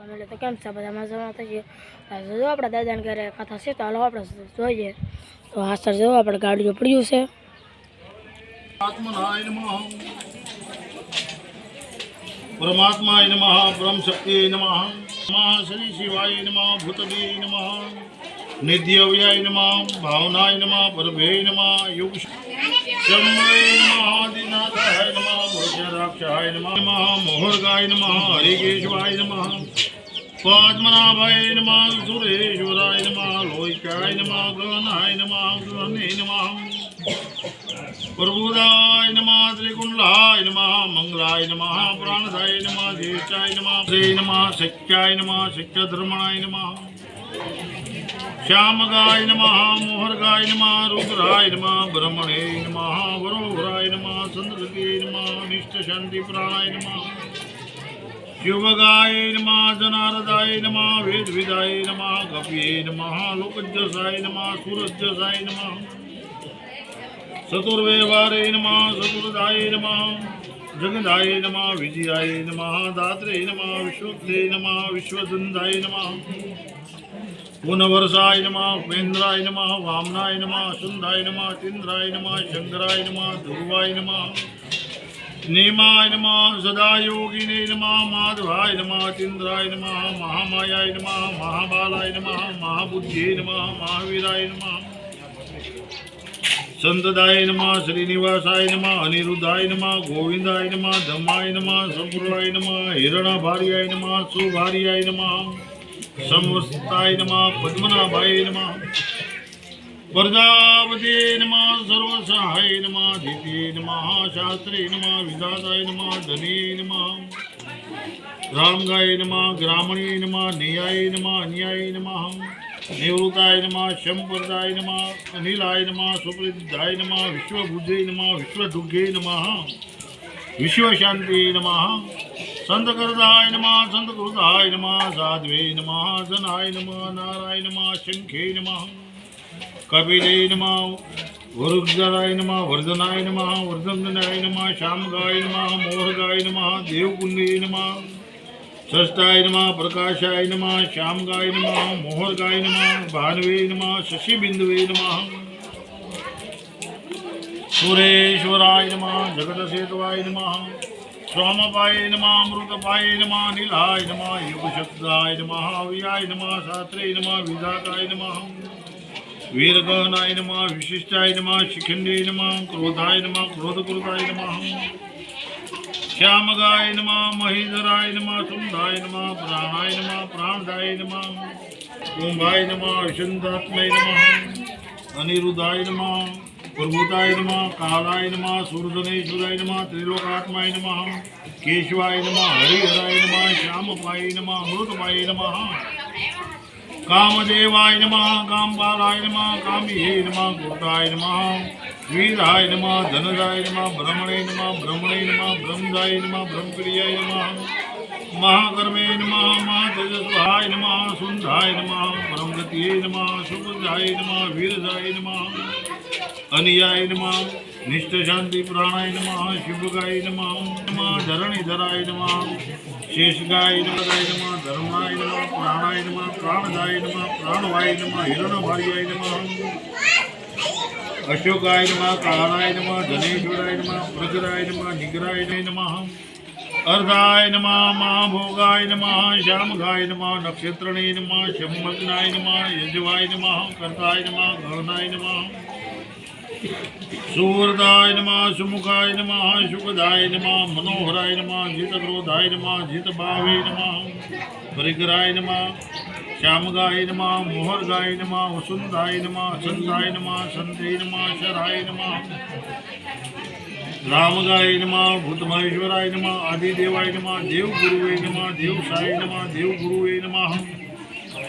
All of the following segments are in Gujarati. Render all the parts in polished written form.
એટલે તો કેમ છે બધા મજામાં થઈ ગયો જો આપણા દાદાને ઘરે કથા છે તો હાલો આપણે જોઈએ તો હા સર જો આપણે ગાડીઓ પડ્યું છે परमात्माय नमः परम शक्ति नमः नमः श्री शिवाय नमः भूतवे नमः नित्यव्याय नमः भावनाय नमः परभे नमः युग शम्भवे नमः आदिनाथाय नमः भोजराक्षाय नमः मोहर्गाय नमः हरिकेशवाय नमः पद्मनाभाय नमः सुरेश्वराय नमः लोहिकाय नमः गहनाय नमः गहने नमः प्रभुदाय नमः त्रिकुंडलाय नमः मंगलाय नमः प्राणदाय नमः ज्येष्ठाय नमः श्री नमः शक्याय नमः शक्यधर्मणाय नमः श्यामगाय नमः मोहर्गाय नमः रुद्राय नमः ब्रह्मणे नमः वरोहराय नमः चंद्रके नमः निष्ठशांति प्राणाय नमः शिवगाय नमः जनारदाय नमः वेदविदाय नमः कपये नमः लोकज्जसाय नमः सूरज्जसाय नमः चतुर्व्यवहारे नमः चतुर्दाय नमः जगदाय नमः विजयाय नमः दात्रे नमः विश्वक्ते नमः विश्वदन्दाय नमः पुनवर्षाय नमः उपेन्द्राय नमः वामनाय नमः सुंदाय नमः तीन्द्राय नमः शंकराय नमः ध्रुवाय नमः नेमाय नमः सदायोगिने नमः माधवाय नमः तीन्द्राय नमः महामायाय नमः महाबालाय नमः महाबुद्धे नमः महावीराय नमः संतदाय नमः श्रीनिवासाय नमः अनिरुद्धाय नमः गोविंदाय नमः धम्माय नमः संपूर्णाय नमः हिरणाभार्याय नमः सुभार्याय नमः संवत्सराय नमः पद्मनाभाय नमः प्रजापते नमः सर्वसहाय नमः धीते नमः शास्त्रे नमः विधाताय नमः धने नमः रामगाय नमः ग्रामणे नमः न्याय नमः अन्याय नमः निवृत्ताय नमः शंप्रदाय नमः अनिलाय नमः सुप्रसिद्धाय नमः विश्वभुजे नमः विश्वदुर्गे नमः विश्वशांति नमः संतकृताय नमः संतकृताय नमः साध्वे नमः जनाय नमः नाराय नमः शंखे नमः कपिले नमः वरुद्राय नमः वर्धनाय नमः वर्धनाय नमः श्यामगाय नमः मोहगाय नमः देवकुंडे नमः षष्ठाय नमः प्रकाशाय नमः श्यामगाय नमः मोहर्गाय नमः भानवे नमः शशिबिंदवे नमः सुरेश्वराय नमः जगतसेतवाय नमः स्वामपाय नमः अमृतपाय नमः नीलाय नमः युगशब्दाय नमः अव्याय नमः शास्त्रे नमः विधाताय नमः वीरगहनाय नमः विशिष्टाय नमः शिखंडे नमः क्रोधाय नमः क्रोधकृताय नमः श्यामगाय नमः महीधराय नमः सुंदाय नमः प्राणाय नमः प्राणदाय नमः कुंभाय नमः विशंदात्मय नमः अनिरुद्धाय नमः प्रभुताय नमः कालाय नमः सूर्यधनेश्वराय नमः त्रिलोकात्माय नमः केशवाय नमः हरिहराय नमः श्यामपाय नमः अमृतपाय नमः कामदेवाय नमः कामबालाय नमः कामिये नमः गोताय नमः वीराय नमः धनदाय नमः ब्रह्मणे नमः ब्रह्मदाय नमः ब्रह्मप्रियाय नमः महाकर्मे नमः महातेजस्वाय नमः सुंदाय नमः परमगतिये नमः सुभद्राय नमः वीरजाय नमः अनियाय नमः निष्ठशांति प्राणाय नमः शिवगाय नमः धरणीधराय नमः शेषगाय नमः धर्माय नमः प्राणाय नमः प्राणदाय नमः प्राणवाय नमः हिरणभार्याय नमः अशोकाय नमः कालाय नमः धनेश्वराय नमः प्रगराय नमः निगराय नमः अर्धाय नमः महाभोगाय नमः श्यामगाय नमः नक्षत्रणे नमः शम्मग्नाय नमः यजवाय नमः कर्ताय नमः गहनाय नमः सुवरदाय नमः सुमुखाय नमः सुखदाय नमः मनोहराय नमः जितक्रोधाय नमः जितभावे नमः परिकराय नमः श्यामगाय नमः मोहर्गाय नमः वसुंधाय नमः संताय नमः संते नमः शराय नमः रामगाय नमः भूतमहेश्वराय नमः आदिदेवाय नमः देवगुरुवे नमः देवसाय नमः देवगुरुवे नमः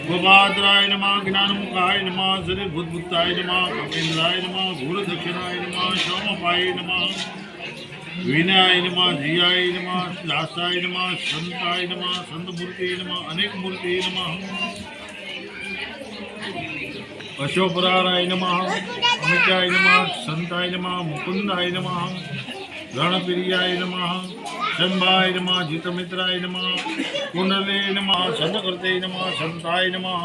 गोपात्राय नमः ज्ञानमुखाय नमः श्रीभूतभूताय नमः कपेन्द्राय नमः भूरदक्षिणाय नमः सोमपाय नमः विनयाय नमः धियाय नमः दासाय नमः संताय नमः संतमूर्ति नमः अनेक मूर्ति नमः अशोकराय नमः अमिताय नमः संताय नमः मुकुंदाय नमः गणप्रियाय नमः શંભાય નમઃ જીતમિત્રાય નમઃ કુંડલે નમઃ છંદકર્તે નમઃ સંતાય નમઃ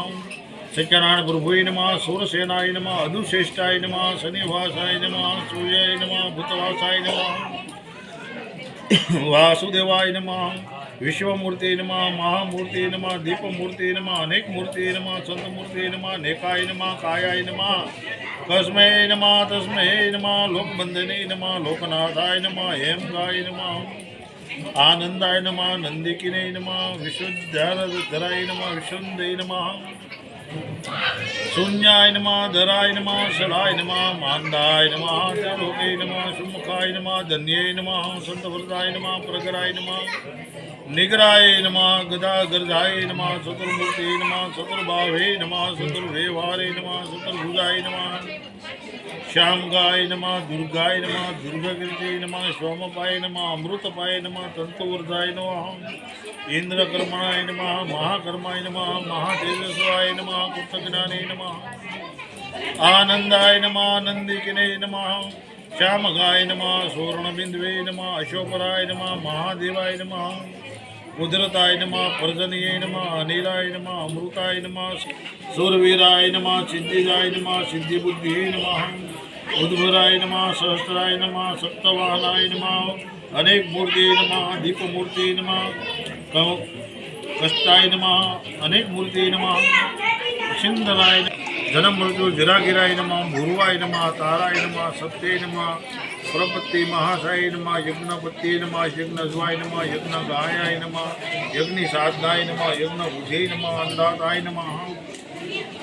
સત્યનારાયણ પ્રભુય નમઃ સૂરસેનાય નમઃ અદુશ્રેષ્ઠાય નમઃ શનિવાસાય નમઃ સૂર્યાય નમઃ ભૂતવાસાય નમઃ વાસુદેવાય નમઃ વિશ્વમૂર્તિ નમઃ મહામૂર્તિ નમઃ દીપમૂર્તિ નમઃ અનેક મૂર્તિ નમઃ સંતમૂર્તિ નમઃ નેકાય નમઃ કાયાય નમઃ કસ્મૈ નમઃ તસ્મૈ નમઃ લોકબંધને નમઃ લોકનાથાય નમઃ હેમગાય નમઃ આનંદાય નમઃ નંદિકિને નમઃ વિશુદ્ધારાય નમઃ વિશુદ્ધે નમઃ શૂન્યાય નમઃ ધરાય નમઃ શલાય નમઃ માંદાય નમઃ ત્રિલોકે નમઃ સુમુખાય નમઃ ધન્યાય નમઃ સંતવ્રતાય નમઃ પ્રગરાય નમઃ નિગ્રાય નમઃ ગદાગર્ધાય નમઃ ચતુર્મૂર્તિ નમઃ ચતુર્ભાવે નમઃ ચતુર્વ્યવહારે નમઃ ચતુર્ભુજાય નમઃ શ્યામગાય નમઃ દુર્ગાય નમઃ દુર્ગકીર્તિ નમઃ સોમપાય નમઃ અમૃતપાય નમઃ તંતુવર્ધાય નમઃ ઇન્દ્રકર્માય નમઃ મહાકર્માય નમઃ મહાતેજસ્વાય નમઃ કૃતજ્ઞાને નમઃ આનંદાય નમઃ નંદિકિને નમઃ શ્યામગાય નમઃ સુવર્ણબિંદવે નમઃ અશોકરાય નમઃ મહાદેવાય નમઃ કુદરતાય નમઃ પર્જનીય નમઃ અનિલાય નમઃ અમૃતાય નમઃ સુરવીરાય નમઃ સિદ્ધિદાય નમઃ સિદ્ધિબુદ્ધિ નમઃ ઉદ્ભરાય નમઃ સહસ્રાય નમઃ સપ્તવાહનાય નમઃ અનેક મૂર્તિ નમઃ દીપમૂર્તિ નમઃ કષ્ટાય નમઃ અનેક મૂર્તિ નમઃ સિંધરાય જન્મ મૃત્યુ જરાગીરાય નમઃ ભૂરવાય નમઃ તારાય નમઃ સત્ય નમઃ પ્રપત્તિ મહાશાય નમઃ યજ્ઞપત્તિ નમઃ યજ્ઞજ્વાય નમઃ યજ્ઞગાયાય નમઃ યજ્ઞ સાધનાય નમઃ યજ્ઞ બુધે નમઃ અંધાતાય નમઃ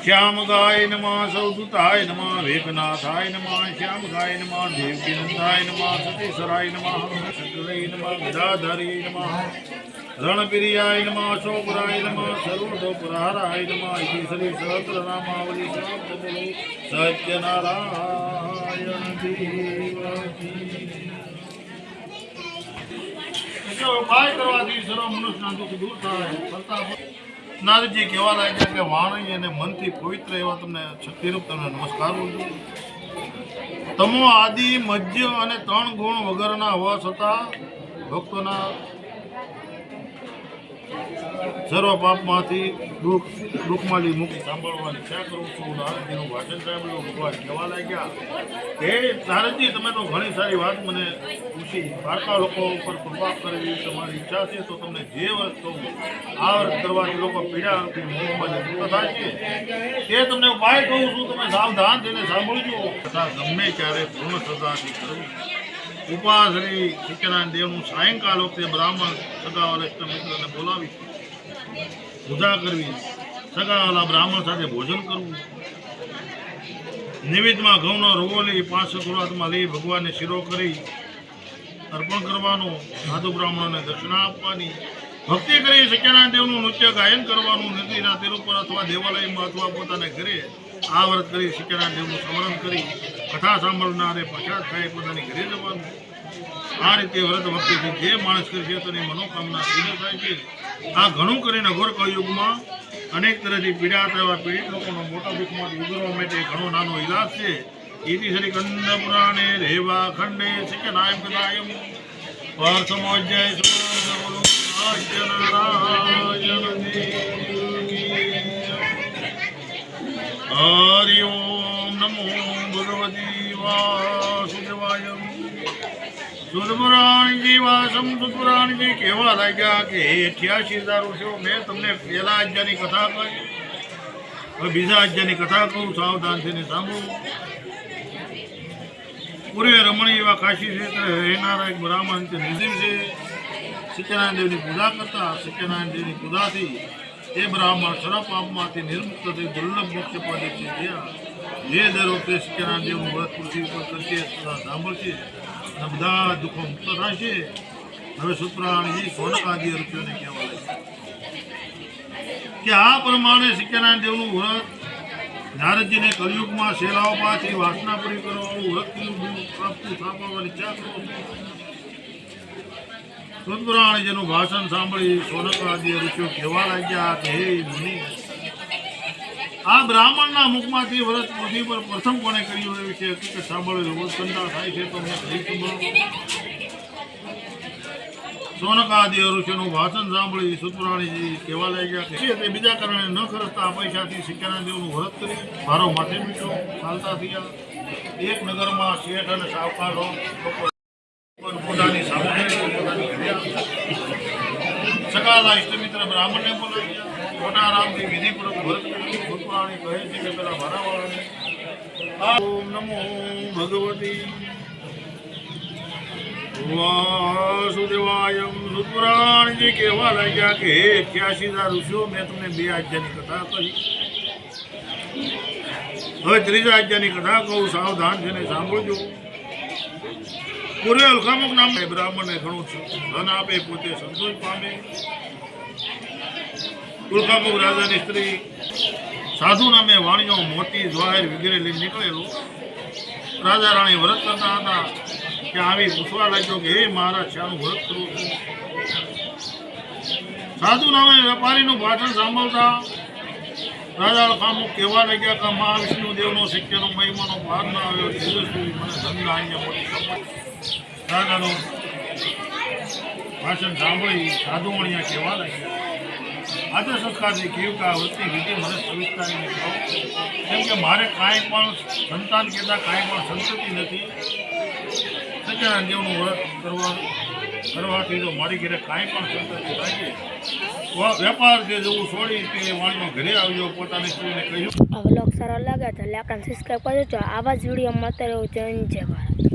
શ્યામગાય નમઃ સૌદૂતાય નમઃ વેગનાથાય નમઃ શ્યામગાય નમઃ દેવકીનંદાય નમઃ સતીસરાય નમઃ શંકરાય નમઃ ગદાધરાય નમઃ રણપ્રિયાય નમઃ અશોકરાય નમઃ સર્વતોપરારાય નમઃ ઇતિ શ્રી સહસ્રનામાવલી સમાપ્ત બોલો સત્યનારાયણ દેવ ઉપાય કરવાથી સર્વ મનુષ્યના દુઃખ દૂર થાય. નારદજી કહેવા લાગ્યા કે વાણી અને મનથી પવિત્ર એવા તમને શક્તિરૂપ તમને નમસ્કાર બોલું. તમો આદિ મધ્ય અને 3 ગુણ વગરના હોવા છતાં ભક્તોના સર્વ પાપમાંથી દુઃખમાંથી મુક્તિ સાંભળવાની ઈચ્છા કરું છું. નારદજીનું ભાષણ સાંભળ્યું. ભગવાન કહેવા લાગ્યા કે નારદજી તમે તો ઘણી સારી વાત મને પૂછી. પારકા લોકો ઉપર કૃપા કરવી તમારી ઈચ્છા છે તો તમને જે વ્રત કહું આ વ્રત કરવાથી લોકો પીડાથી મોહમાં મુક્ત થાય છે તે તમને ઉપાય કહું છું. તમે સાવધાન થઈને સાંભળજો. તથા ગમે ત્યારે પૂર્ણ શ્રદ્ધાથી કરવું. ઉપાસની સત્યનારાયણ દેવનું સાયંકાળ વખતે બ્રાહ્મણ સગાવાલા મિત્રને બોલાવી પૂજા કરવી. સગાવાલા બ્રાહ્મણ સાથે ભોજન કરવું. નિવેદમાં ઘઉંનો રવો લઈ 5 શરૂઆતમાં લઈ ભગવાનને શીરો કરી અર્પણ કરવાનું. સાધુ બ્રાહ્મણોને દક્ષિણા આપવાની. ભક્તિ કરી સત્યનારાયણ દેવનું નૃત્ય ગાયન કરવાનું. નદીના તીર ઉપર અથવા દેવાલયમાં અથવા પોતાના ઘરે આ વ્રત કરી સત્યનારાયણ દેવનું સ્મરણ કરી કથા સાંભળનારે પછાત થાય પોતાની ઘરે જવાનું. આ રીતે વ્રત ભક્તિથી જે માણસ કરશે તેની મનોકામના સિદ્ધ થાય છે. આ ઘણું કરીને ઘોર કળયુગમાં અનેક તરહથી પીડાતા એવા પીડિત લોકોનો મોટા દુઃખમાંથી ઉગરવા માટે ઘણો નાનો ઇલાજ છે. ઇતિ શ્રી કંદ પુરાણે રેવા ખંડે સત્યનારાયણ કથાયમ પાર્થમોજ્જય સત્યનારાયણ હરિ ઓમ નમો ભગવતી વાસુદેવાય. સુદપુરાણજી વાસમ સુદપુરાણજી કહેવા લાગ્યા કે 88,000 વર્ષો મેં તમને પહેલા અધ્યાયની કથા કહી. હવે બીજા અધ્યાયની કથા કહું. સાવધાન થઈને સાંભળો. પૂર્વે રમણીય એવા કાશી ક્ષેત્રે રહેનારા એક બ્રાહ્મણ નિર્જીવ છે. સત્યનારાયણ દેવની પૂજા કરતા. સત્યનારાયણ દેવની પૂજાથી એ બ્રાહ્મણ સર્વ પાપમાંથી નિર્મુક્ત થઈ દુર્લભ મોક્ષ પામે છે. જે દર વખતે સત્યનારાયણ દેવનું વ્રત પૃથ્વી ઉપર કરશે તથા સાંભળશે અને બધા દુઃખો મુક્ત થશે. હવે સુતપુરાણજી સોનકાદી ઋષિઓને કહેવા લાગ્યા કે આ પ્રમાણે સત્યનારાયણ દેવનું વ્રત નારદજીને કલયુગમાં શેલાઓ પાછી વાસના પૂરી કરવાનું વ્રત પ્રાપ્ત સાંભળવાની ઈચ્છા કરો. સુતપુરાણજીનું ભાષણ સાંભળી સોનકાદી ઋષિઓ કહેવા લાગ્યા કે હે મુનિ, આ બ્રાહ્મણના મુખમાંથી વ્રત પૃથ્વી પર પ્રથમ કોણે કર્યું એ વિશે હકીકત સાંભળેલું. કંટા થાય છે તો અમને કહી સંભળાવો. સોનકાદિ ઋષિનું ભાષણ સાંભળી સુતપુરાણીજી કહેવા લાગ્યા કે તે બીજા કારણે ન ખર્ચતા પૈસાથી સિક્કાના દેવનું વ્રત કરી ભારો માથે મીઠો ચાલતા થયા. એક નગરમાં શેઠ અને સાવકાર લોકો પોતાની સામગ્રી પોતાની ઘરે આવ્યા. સકાલા ઇષ્ટમિત્ર બ્રાહ્મણને બોલાવ્યા. મોટા રામથી વિધિપૂર્વક વ્રત કરી સુતપુરાણી કહે છે કે પેલા ભારાવાળાને ઓમ નમો ભગવતી વાસુદેવાય. સુતપુરાણીજી કહેવા લાગ્યા કે હે 86 ઋષિઓ, મેં તમને 2 આજ્ઞાની કથા કહી. હવે 3જા આજ્ઞાની કથા કહું, સાવધાન થઈને સાંભળજો. પૂર્વે અલખામુખ નામ બ્રાહ્મણને ઘણું ધન આપે, પોતે સંતોષ પામે. ઉલ્કામુખ રાજાની સ્ત્રી સાધુ નામે વાણિયો મોતી જવાહેર વગેરે લઈને નીકળેલો. રાજા રાણી વ્રત કરતા હતા કે આવી પૂછવા લાગ્યો કે હે મહારાજ, શાનું વ્રત કરવું છે? સાધુ નામે વેપારીનું ભાષણ સાંભળતા રાજા અલખામુખ કહેવા લાગ્યા કે મહાવિષ્ણુ દેવનો શક્યનો મહિમાનો ભાર ન આવ્યો. તેજસ્વી મને ધન અહીંયા મોટી સંપત્તિ. રાજાનું ભાષણ સાંભળી સાધુ વાણિયા કહેવા લાગ્યા, આજે સંસ્કારની કેવકા વૃત્તિ વિધિ મને સવિસ્તારીને કહો, કેમ કે મારે કાંઈ પણ સંતાન કહેતા કાંઈ પણ સંતતિ નથી. સત્યનારાયણ દેવનું વ્રત કરવાથી જો મારી ઘરે કાંઈ પણ સંતતિ લાગે, વેપાર જે જવું છોડી તે વાણીનો ઘરે આવ્યો, પોતાની સ્ત્રીને કહ્યું. આ વ્લોગ સારો લાગે તો લાઈક અને સબસ્ક્રાઈબ કરજો. આવા જ વિડીયો મળતા રહેવું જોઈએ. જય ભારત.